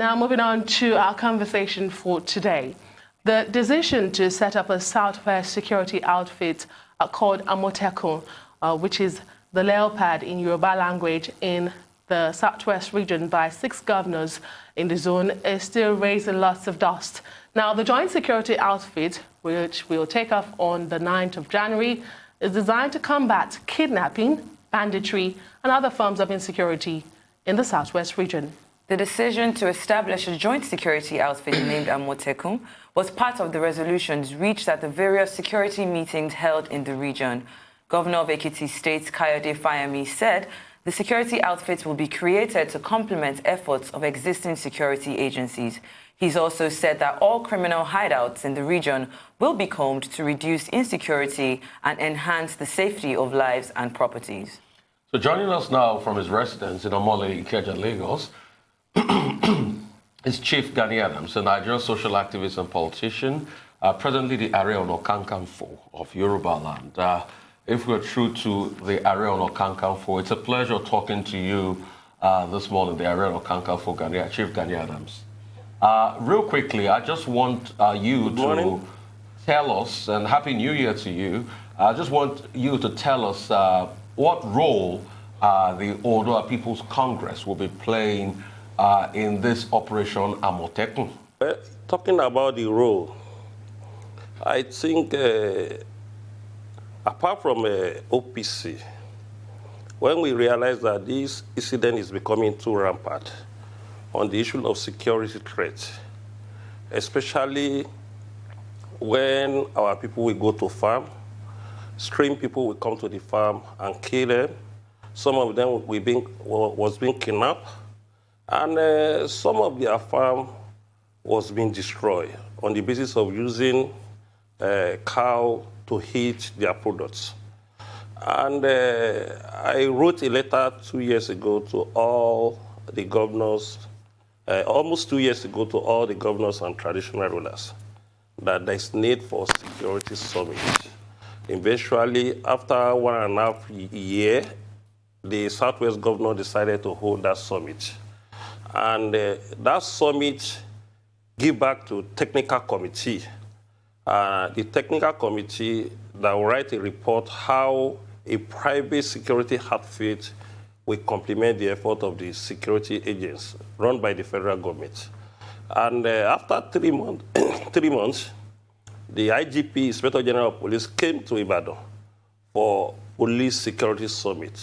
Now, moving on to our conversation for today. The decision to set up a Southwest security outfit called Amotekun, which is the leopard in Yoruba language in the Southwest region by 6 governors in the zone, is still raising lots of dust. Now, the joint security outfit, which will take off on the 9th of January, is designed to combat kidnapping, banditry, and other forms of insecurity in the Southwest region. The decision to establish a joint security outfit named Amotekun was part of the resolutions reached at the various security meetings held in the region. Governor of Ekiti State, Kayode Fayemi, said the security outfit will be created to complement efforts of existing security agencies. He's also said that all criminal hideouts in the region will be combed to reduce insecurity and enhance the safety of lives and properties. So joining us now from his residence in Omole, Ikeja, Lagos, is Chief Gani Adams, a Nigerian social activist and politician, presently the Aare Kakanfo of Yorubaland. If we're true to the Aare Kakanfo, it's a pleasure talking to you this morning, the Aare Kakanfo, Chief Gani Adams. Real quickly, I just want you to tell us, and Happy New Year to you, I just want you to tell us what role the Oodua People's Congress will be playing in this Operation Amotekun. Talking about the role, I think apart from OPC, when we realize that this incident is becoming too rampant on the issue of security threats, especially when our people will go to farm, strange people will come to the farm and kill them. Some of them was being kidnapped, and some of their farm was being destroyed on the basis of using cow to eat their products. And I wrote a letter 2 years ago to all the governors, almost 2 years ago to all the governors and traditional rulers, that there is need for security summit. Eventually, after 1.5 years, the Southwest governor decided to hold that summit. And that summit give back to technical committee. The technical committee that will write a report how a private security outfit will complement the effort of the security agents run by the federal government. And after 3 months, 3 months, the IGP, Inspector General of Police, came to Ibadan for police security summit.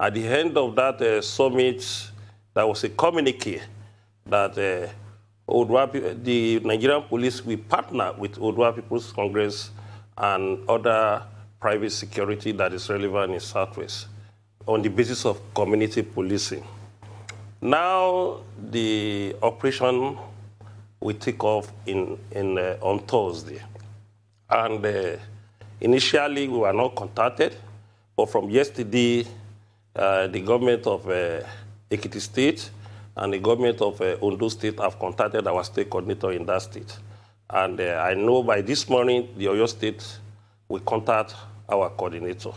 At the end of that summit, there was a communique that the Nigerian police will partner with Oodua People's Congress and other private security that is relevant in Southwest on the basis of community policing. Now the operation will take off on Thursday. And initially we were not contacted, but from yesterday, the government of Ekiti State and the government of Ondo State have contacted our state coordinator in that state. And I know by this morning, the Oyo State will contact our coordinator.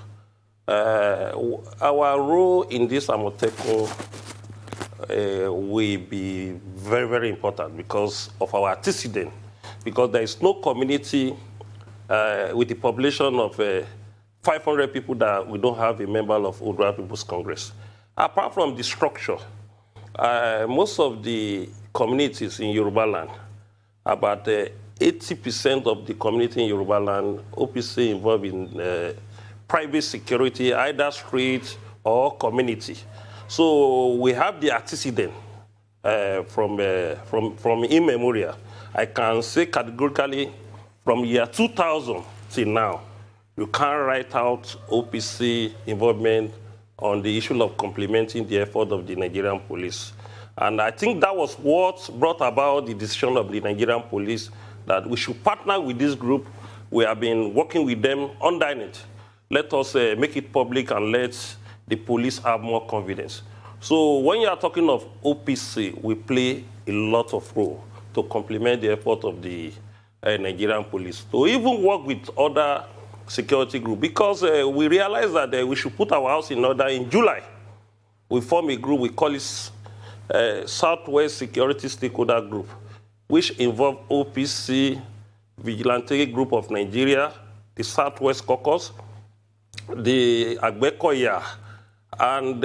Our role in this Amotekun will be very, very important because of our antecedent, because there is no community with a population of 500 people that we don't have a member of Oodua People's Congress. Apart from the structure, most of the communities in Yorubaland, about 80% of the community in Yorubaland, OPC involved in private security, either street or community. So we have the antecedent from immemorial. I can say categorically from year 2000 till now, you can't write out OPC involvement on the issue of complementing the effort of the Nigerian police. And I think that was what brought about the decision of the Nigerian police that we should partner with this group. We have been working with them under it. Let us make it public and let the police have more confidence. So when you are talking of OPC, we play a lot of role to complement the effort of the Nigerian police, to even work with other security groups, because we realized that we should put our house in order in July. We form a group, we call it Southwest Security Stakeholder Group, which involve OPC, Vigilante Group of Nigeria, the Southwest Caucus, the Agbekoya, and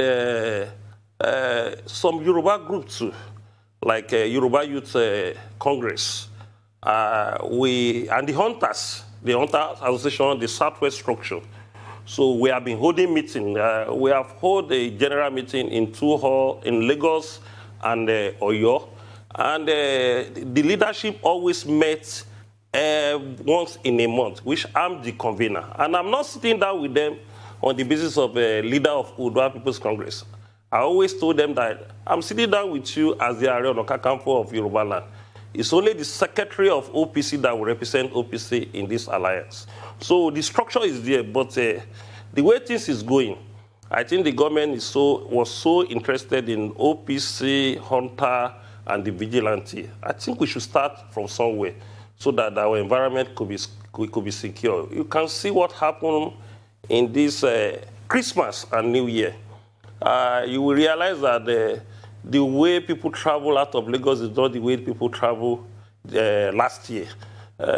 some Yoruba groups too, like Yoruba Youth Congress, and the Hunters, the Hunter Association, the Southwest Structure. So we have been holding meetings. We have held a general meeting in two halls in Lagos and Oyo. And the leadership always met once in a month, which I'm the convener. And I'm not sitting down with them on the basis of a leader of Udua People's Congress. I always told them that I'm sitting down with you as the Aare Kakanfo of Yorubaland. It's only the secretary of OPC that will represent OPC in this alliance. So the structure is there, but the way things is going, I think the government was so interested in OPC, Hunter, and the Vigilante. I think we should start from somewhere so that our environment could be secure. You can see what happened in this Christmas and New Year. You will realize that the way people travel out of Lagos is not the way people travel last year.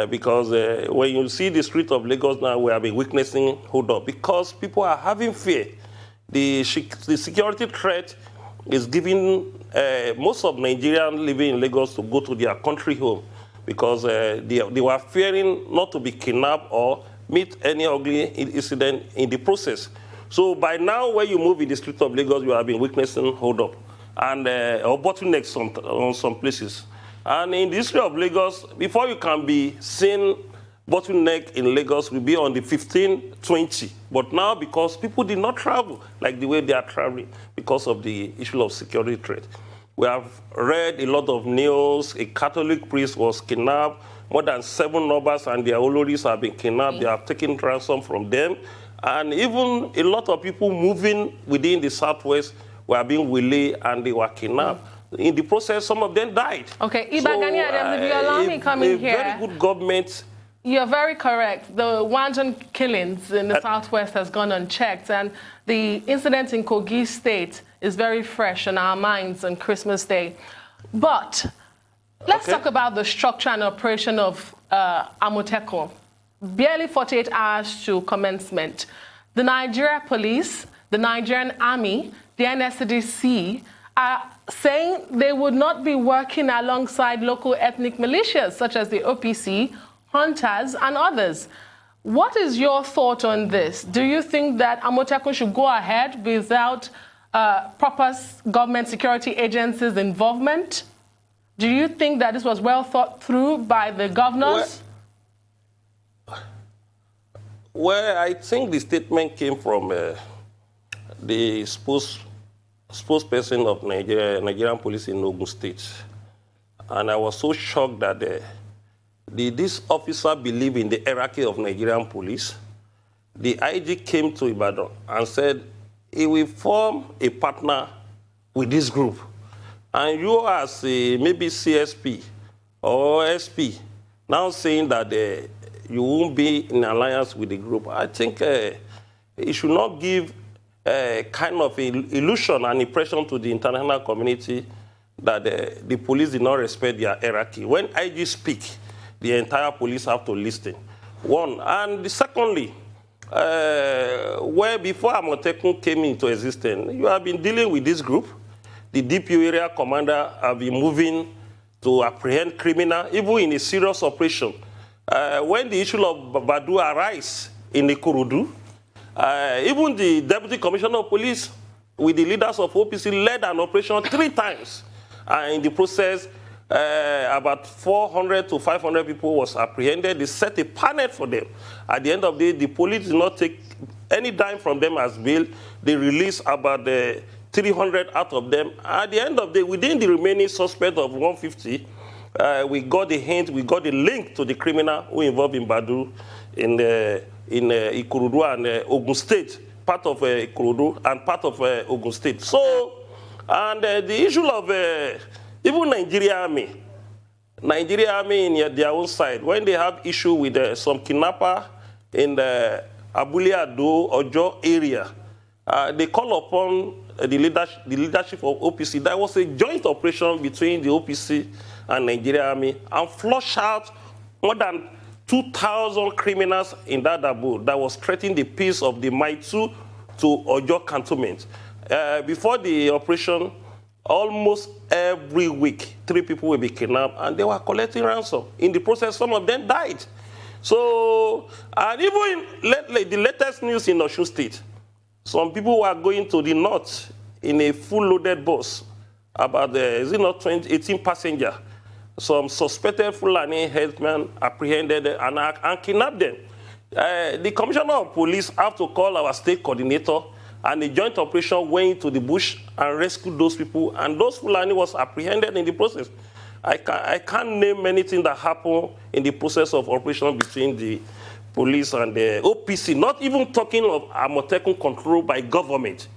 Because when you see the street of Lagos now, we have been witnessing hold up because people are having fear. The security threat is giving most of Nigerians living in Lagos to go to their country home because they were fearing not to be kidnapped or meet any ugly incident in the process. So by now, when you move in the street of Lagos, you have been witnessing hold up and or bottlenecks on some places. And in the history of Lagos, before you can be seen bottleneck in Lagos will be on the 15-20. But now, because people did not travel like the way they are traveling because of the issue of security threat. We have read a lot of news. A Catholic priest was kidnapped. More than 7 robbers and their oloris have been kidnapped. They have taken ransom from them. And even a lot of people moving within the Southwest were being waylaid and they were kidnapped. In the process, some of them died. Okay, Chief Gani Adams, if you allow me coming here. A very good government. You're very correct. The wanton killings in the Southwest has gone unchecked, and the incident in Kogi State is very fresh in our minds on Christmas Day. But let's talk about the structure and operation of Amotekun. Barely 48 hours to commencement. The Nigeria Police, the Nigerian Army, the NSCDC are saying they would not be working alongside local ethnic militias such as the OPC, Hunters, and others. What is your thought on this? Do you think that Amotekun should go ahead without proper government security agencies' involvement? Do you think that this was well thought through by the governors? Well, I think the statement came from the spokesperson of Nigerian police in Ogun State. And I was so shocked that this officer believed in the hierarchy of Nigerian police. The IG came to Ibadan and said he will form a partner with this group. And you as maybe CSP or SP now saying that you won't be in alliance with the group. I think it should not give kind of illusion and impression to the international community that the police did not respect their hierarchy. When IG speak, the entire police have to listen. One. And secondly, where before Amotekun came into existence, you have been dealing with this group. The DPO area commander have been moving to apprehend criminals, even in a serious operation. When the issue of Badu arise in Ikorodu, even the Deputy Commissioner of Police with the leaders of OPC led an operation 3 times. In the process, about 400 to 500 people was apprehended. They set a panel for them. At the end of the day, the police did not take any dime from them as bail. They released about 300 out of them. At the end of the day, within the remaining suspect of 150, we got the hint, we got the link to the criminal who involved in Badu in Ikorodu and Ogun State, part of Ikorodu and part of Ogun State. So, and the issue of even Nigerian Army in their own side, when they have issue with some kidnapper in the Abule Ado Ojo area, they call upon the leadership of OPC. There was a joint operation between the OPC and Nigerian Army and flush out more than 2,000 criminals in that abode that was threatening the peace of the Maitu to Ojo cantonment. Before the operation, almost every week, 3 people will be kidnapped, and they were collecting ransom. In the process, some of them died. So, and even in the latest news in Osun State, some people were going to the north in a full-loaded bus, about, 18 passengers. Some suspected Fulani headsmen apprehended and kidnapped them. The Commissioner of Police have to call our state coordinator, and the joint operation went into the bush and rescued those people, and those Fulani was apprehended in the process. I can't name anything that happened in the process of operation between the police and the OPC, not even talking of Amotekun controlled by government.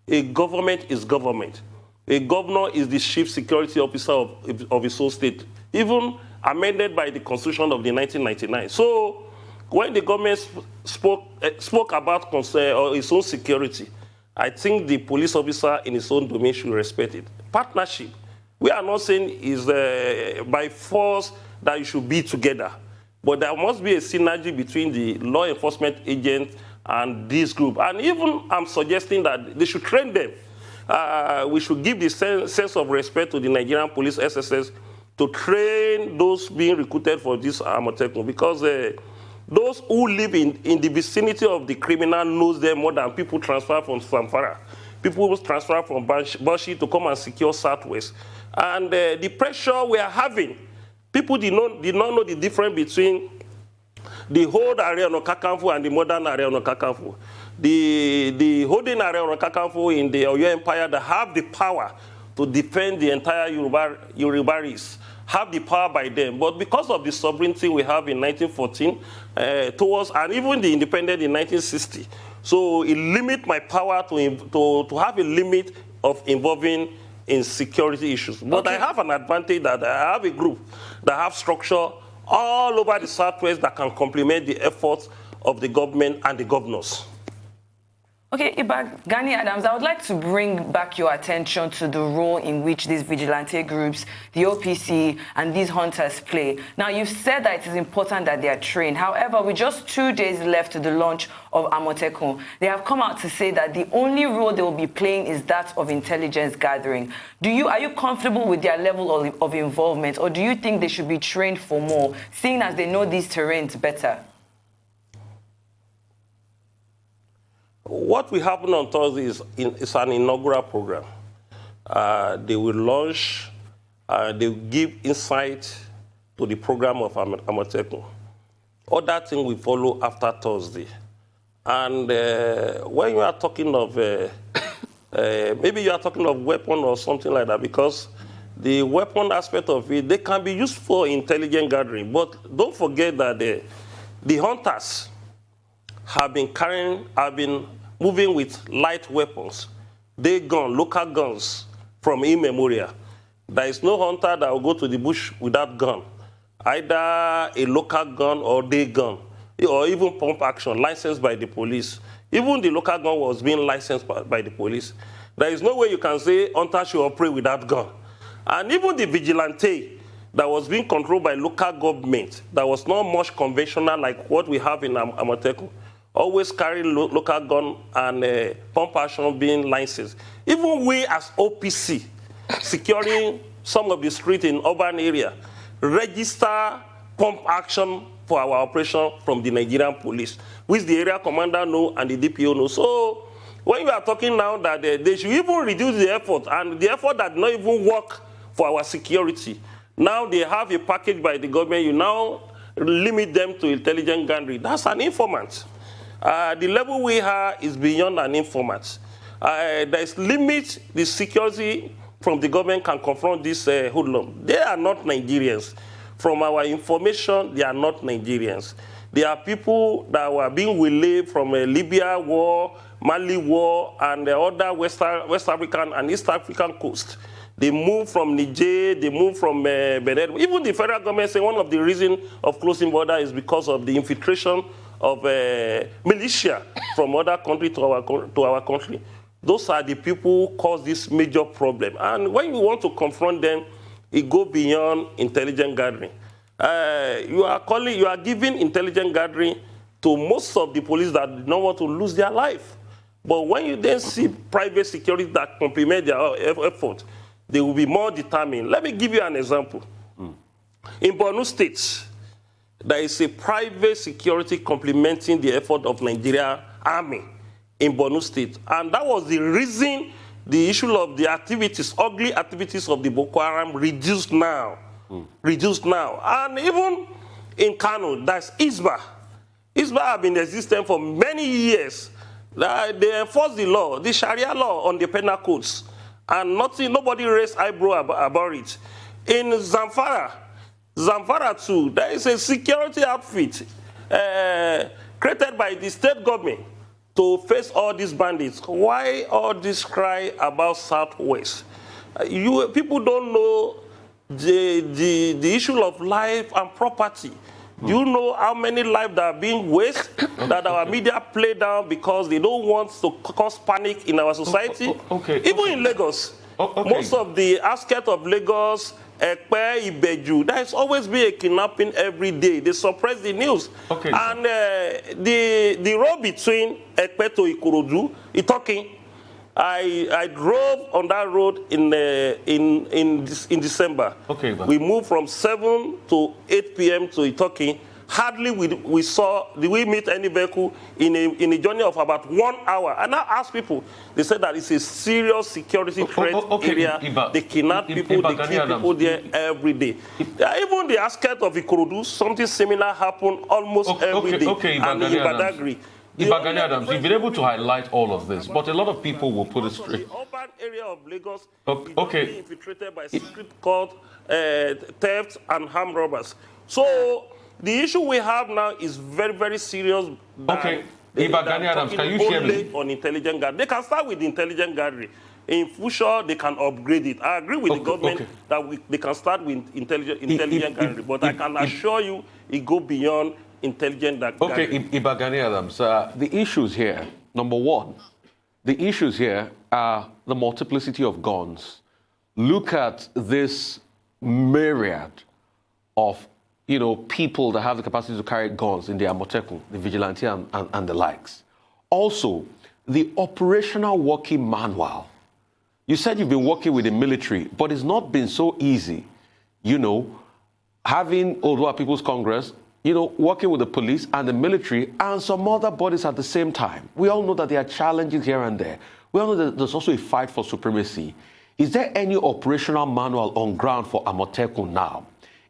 A government is government. A governor is the chief security officer of his own state, even amended by the Constitution of the 1999. So when the government spoke about its own security, I think the police officer in his own domain should respect it. Partnership. We are not saying is by force that you should be together, but there must be a synergy between the law enforcement agents and this group. And even I'm suggesting that they should train them. We should give the sense of respect to the Nigerian police SSS to train those being recruited for this Amotekun, because those who live in the vicinity of the criminal knows them more than people transfer from Samfara. People transfer from Bashi to come and secure Southwest. And the pressure we are having, people did not know the difference between the old Aare of Kakanfo and the modern Aare of Kakanfo. The holding Aare of Kakanfo in the Oyo Empire that have the power to defend the entire Yoruba race, have the power by them. But because of the sovereignty we have in 1914 and even the independence in 1960, so it limits my power to have a limit of involving in security issues. But okay. I have an advantage that I have a group that have structure all over the Southwest that can complement the efforts of the government and the governors. Okay, Gani Adams, I would like to bring back your attention to the role in which these vigilante groups, the OPC, and these hunters play. Now, you've said that it is important that they are trained. However, with just 2 days left to the launch of Amotekun, they have come out to say that the only role they will be playing is that of intelligence gathering. Are you comfortable with their level of involvement, or do you think they should be trained for more, seeing as they know these terrains better? What will happen on Thursday is an inaugural program. They will launch, they will give insight to the program of Amotekun. Other things will follow after Thursday. And when you are talking of, maybe you are talking of weapon or something like that, because the weapon aspect of it, they can be used for intelligence gathering. But don't forget that the hunters have been moving with light weapons, local guns from immemorial. There is no hunter that will go to the bush without gun, either a local gun or day gun, or even pump action licensed by the police. Even the local gun was being licensed by the police. There is no way you can say hunter should operate without gun. And even the vigilante that was being controlled by local government, that was not much conventional like what we have in Amotekun, always carry local gun and pump action being licensed. Even we as OPC, securing some of the streets in urban area, register pump action for our operation from the Nigerian police, which the area commander know and the DPO know. So when we are talking now that they should even reduce the effort, and the effort that not even work for our security, now they have a package by the government, you now limit them to intelligence gathering. That's an informant. The level we are is beyond an informant. There is limit the security from the government can confront this hoodlum. They are not Nigerians. From our information, they are not Nigerians. They are people that were being waylaid from Libya war, Mali war, and the other West African and East African coast. They moved from Niger, they moved from Benin. Even the federal government say one of the reasons of closing border is because of the infiltration militia from other country to our country. Those are the people who cause this major problem. And when you want to confront them, it goes beyond intelligence gathering. You are giving intelligence gathering to most of the police that do not want to lose their life. But when you then see private security that complement their effort, they will be more determined. Let me give you an example. In Borno State, there is a private security complementing the effort of Nigerian Army in Borno State. And that was the reason the issue of the activities, ugly activities of the Boko Haram reduced now. Reduced now. And even in Kano, that's ISBA. ISBA have been in existence for many years. They enforce the law, the Sharia law on the penal codes. And nobody raised eyebrow about it. In Zamfara too, there is a security outfit created by the state government to face all these bandits. Why all this cry about Southwest? People don't know the issue of life and property. Do you know how many lives that are being wasted, that our media play down because they don't want to cause panic in our society? Even in Lagos, most of the outskirts of Lagos, Ekpe, Ibeju, there has always been a kidnapping every day. They suppress the news. And the road between Ekpe to Ikorodu, Itokin, I drove on that road in December. We moved from 7 to 8 p.m. to Itokin. Hardly did we meet any vehicle in a journey of about 1 hour. And I asked people, they said that it's a serious security threat area. They kidnap people, they kill people there every day. Even the outskirts of Ikorodu, something similar happened almost every day. And in Badagry. Gani Adams, you've been able to highlight all of this, but a lot of people will put it straight. The urban area of Lagos is being infiltrated by secret cult, theft, and armed robbers. So the issue we have now is very, very serious. Gani Adams, can you share me? On intelligence gathering. They can start with intelligence gathering. In future, they can upgrade it. I agree with the government that they can start with intelligence gathering, but I can assure you it goes beyond intelligent gathering. Gani Adams, the issues here, number one, the issues here are the multiplicity of guns. Look at this myriad of people that have the capacity to carry guns in the Amotekun, the Vigilante, and the likes. Also, the operational working manual. You said you've been working with the military, but it's not been so easy, having Oduduwa People's Congress, working with the police and the military and some other bodies at the same time. We all know that there are challenges here and there. We all know that there's also a fight for supremacy. Is there any operational manual on ground for Amotekun now?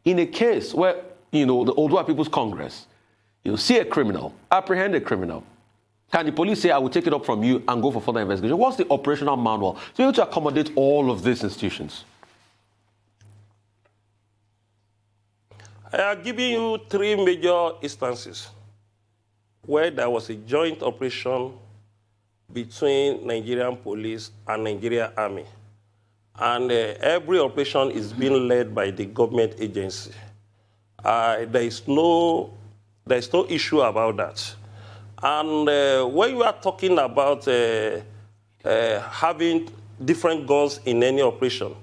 In a case where, the Oduduwa People's Congress, see a criminal, apprehend a criminal, can the police say, I will take it up from you and go for further investigation? What's the operational manual to be able to accommodate all of these institutions? I are giving you 3 major instances where there was a joint operation between Nigerian police and Nigerian army. And every operation is being led by the government agency. There is no issue about that. And when you are talking about having different guns in any operation,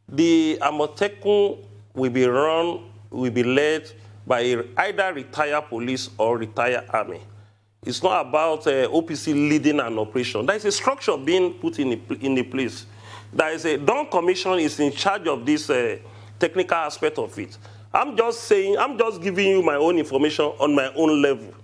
the Amotekun will be led by either retired police or retired army. It's not about OPC leading an operation. There is a structure being put in a place. There is a Dawn Commission is in charge of this technical aspect of it. I'm just giving you my own information on my own level.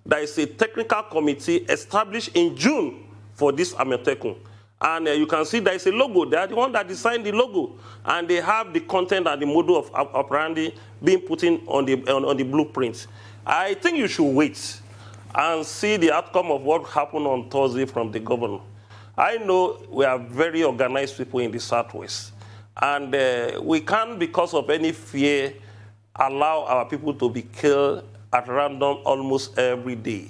There is a technical committee established in June for this Amotekun. And you can see there is a logo. They are the one that designed the logo. And they have the content and the model of operandi being put in on the blueprints. I think you should wait and see the outcome of what happened on Thursday from the governor. I know we are very organized people in the Southwest. And we can't, because of any fear, allow our people to be killed at random almost every day.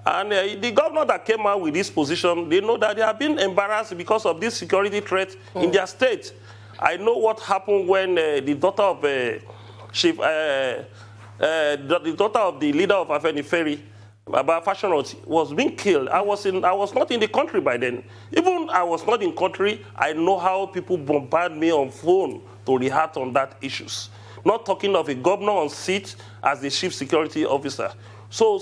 And the governor that came out with this position, they know that they have been embarrassed because of this security threat in their state. I know what happened when the daughter of the daughter of the leader of Afenifere Baba Fashion was being killed. I was not in the country by then. Even I was not in country, I know how people bombard me on phone to react on that issues. Not talking of a governor on seat as the chief security officer. So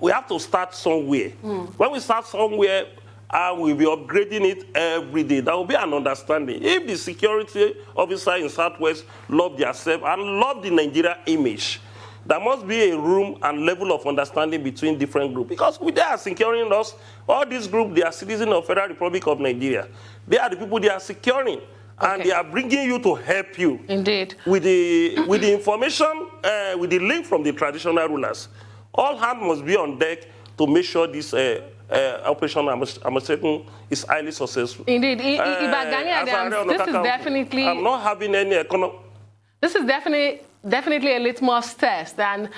we have to start somewhere. When we start somewhere, we'll be upgrading it every day. There will be an understanding. If the security officer in Southwest love themselves and love the Nigeria image, there must be a room and level of understanding between different groups. Because they are securing us. All these groups, they are citizens of Federal Republic of Nigeria. They are the people they are securing. And they are bringing you to help you. Indeed. With the information, with the link from the traditional rulers. All hands must be on deck to make sure this Operation Amotekun is highly successful. Indeed. Gani Adams, this is definitely... I'm not having any economic... This is definitely a litmus test, and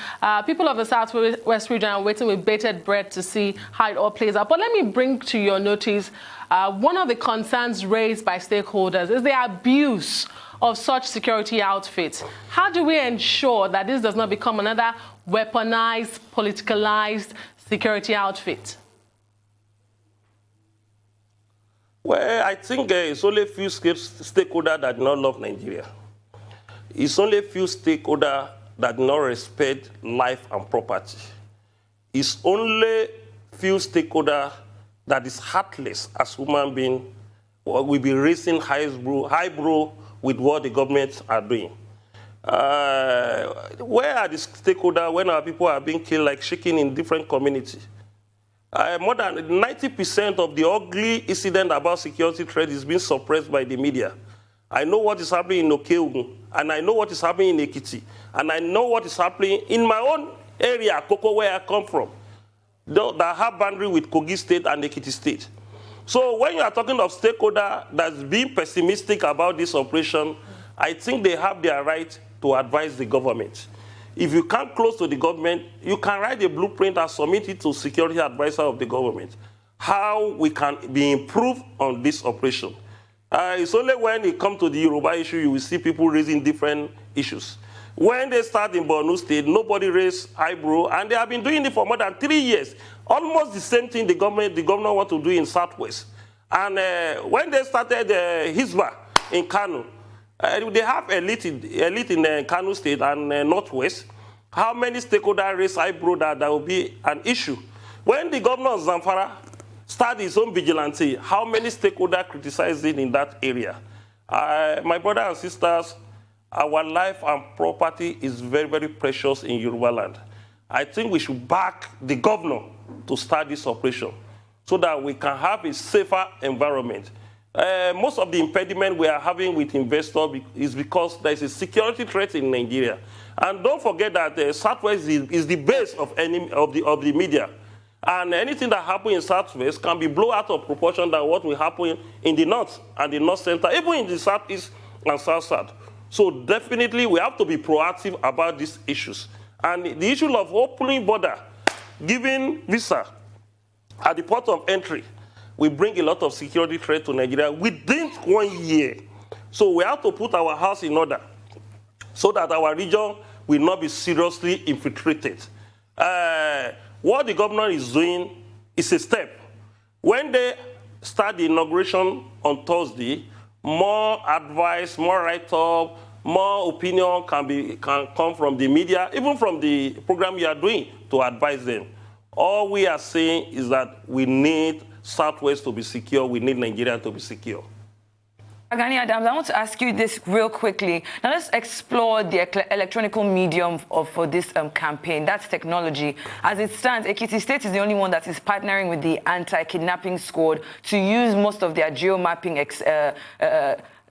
people of the Southwest region are waiting with bated breath to see how it all plays out. But let me bring to your notice one of the concerns raised by stakeholders is the abuse of such security outfits. How do we ensure that this does not become another weaponized, politicalized security outfit? Well, I think it's only a few stakeholders that do not love Nigeria. It's only a few stakeholders that do not respect life and property. It's only few stakeholders that is heartless as human beings will be raising highbrow with what the government are doing. Where are the stakeholders when our people are being killed like chicken in different communities? More than 90% of the ugly incident about security threat is being suppressed by the media. I know what is happening in Okeogun, and I know what is happening in Ekiti, and I know what is happening in my own area, Koko, where I come from, that have boundary with Kogi State and Ekiti State. So when you are talking of stakeholder that's being pessimistic about this operation, I think they have their right to advise the government. If you come close to the government, you can write a blueprint and submit it to security advisor of the government, how we can be improved on this operation. It's only when it comes to the Yoruba issue, you will see people raising different issues. When they start in Borno State, nobody raised eyebrow, and they have been doing it for more than 3 years. Almost the same thing the governor want to do in Southwest. And when they started Hisba in Kano, they have elite in Kano State and Northwest. How many stakeholders raise eyebrow that will be an issue? When the governor of Zamfara started his own vigilante, how many stakeholders criticized it in that area? My brothers and sisters, our life and property is very, very precious in Yorubaland. I think we should back the governor to start this operation so that we can have a safer environment. Most of the impediment we are having with investors is because there is a security threat in Nigeria. And don't forget that Southwest is the base of the media. And anything that happens in Southwest can be blown out of proportion than what will happen in the North and the North Center, even in the Southeast and South-South. So definitely we have to be proactive about these issues. And the issue of opening border, giving visa at the port of entry, will bring a lot of security threat to Nigeria within 1 year. So we have to put our house in order so that our region will not be seriously infiltrated. What the governor is doing is a step. When they start the inauguration on Thursday, more advice, more write-up, more opinion can come from the media, even from the program you are doing to advise them. All we are saying is that we need Southwest to be secure, we need Nigeria to be secure. Gani Adams, I want to ask you this real quickly. Now let's explore the electronic medium for this campaign. That's technology. As it stands, Ekiti State is the only one that is partnering with the anti-kidnapping squad to use most of their geo-mapping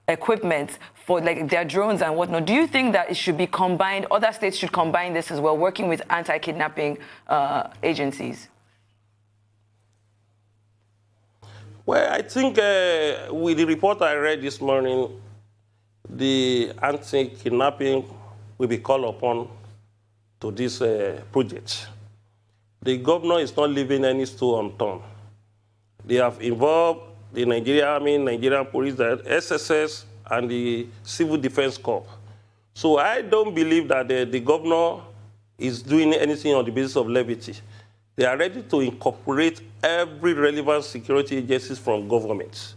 equipment for like their drones and whatnot. Do you think that it should be combined? Other states should combine this as well, working with anti-kidnapping agencies? Well, I think with the report I read this morning, the anti-kidnapping will be called upon to this project. The governor is not leaving any stone unturned. They have involved the Nigerian Army, Nigerian Police, the SSS, and the Civil Defense Corps. So I don't believe that the governor is doing anything on the basis of levity. They are ready to incorporate every relevant security agencies from government,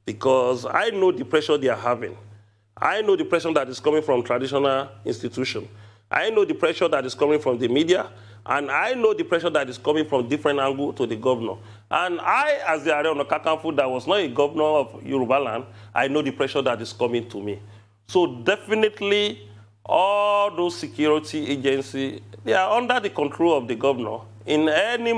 because I know the pressure they are having. I know the pressure that is coming from traditional institutions. I know the pressure that is coming from the media, and I know the pressure that is coming from different angles to the governor. And I, as the Aare Kakanfo, that was not a governor of Yorubaland, I know the pressure that is coming to me. So definitely, all those security agencies, they are under the control of the governor. In every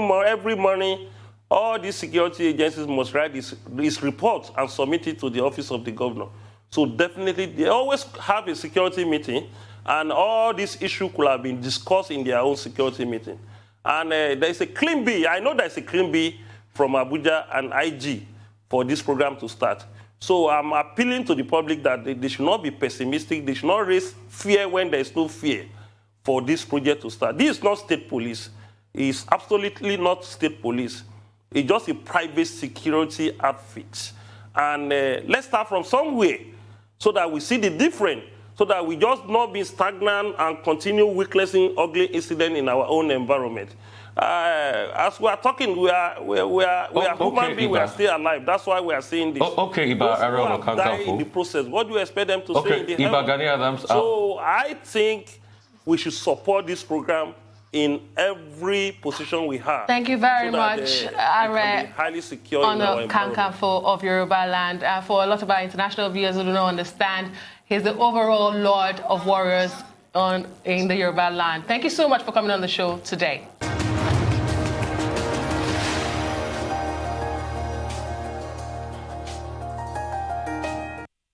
morning, all these security agencies must write this report and submit it to the office of the governor. So definitely, they always have a security meeting, and all these issues could have been discussed in their own security meeting. And there's a clean bill. I know there's a clean bill from Abuja and IG for this program to start. So I'm appealing to the public that they should not be pessimistic. They should not raise fear when there is no fear for this project to start. This is not state police. It's absolutely not state police. It's just a private security outfit. And let's start from somewhere so that we see the difference, so that we just not be stagnant and continue witnessing ugly incidents in our own environment. As we are talking, we are human beings, we are still alive. That's why we are saying this. Okay, Iba Aare Kakanfo. In the process, what do you expect them to say in the Iba Gani Adams. So I think we should support this program in every position we have. Thank you very much, Aare, highly secure in our environment. Kankafo of Yorubaland. For a lot of our international viewers who do not understand, he's the overall Lord of Warriors in the Yoruba land. Thank you so much for coming on the show today.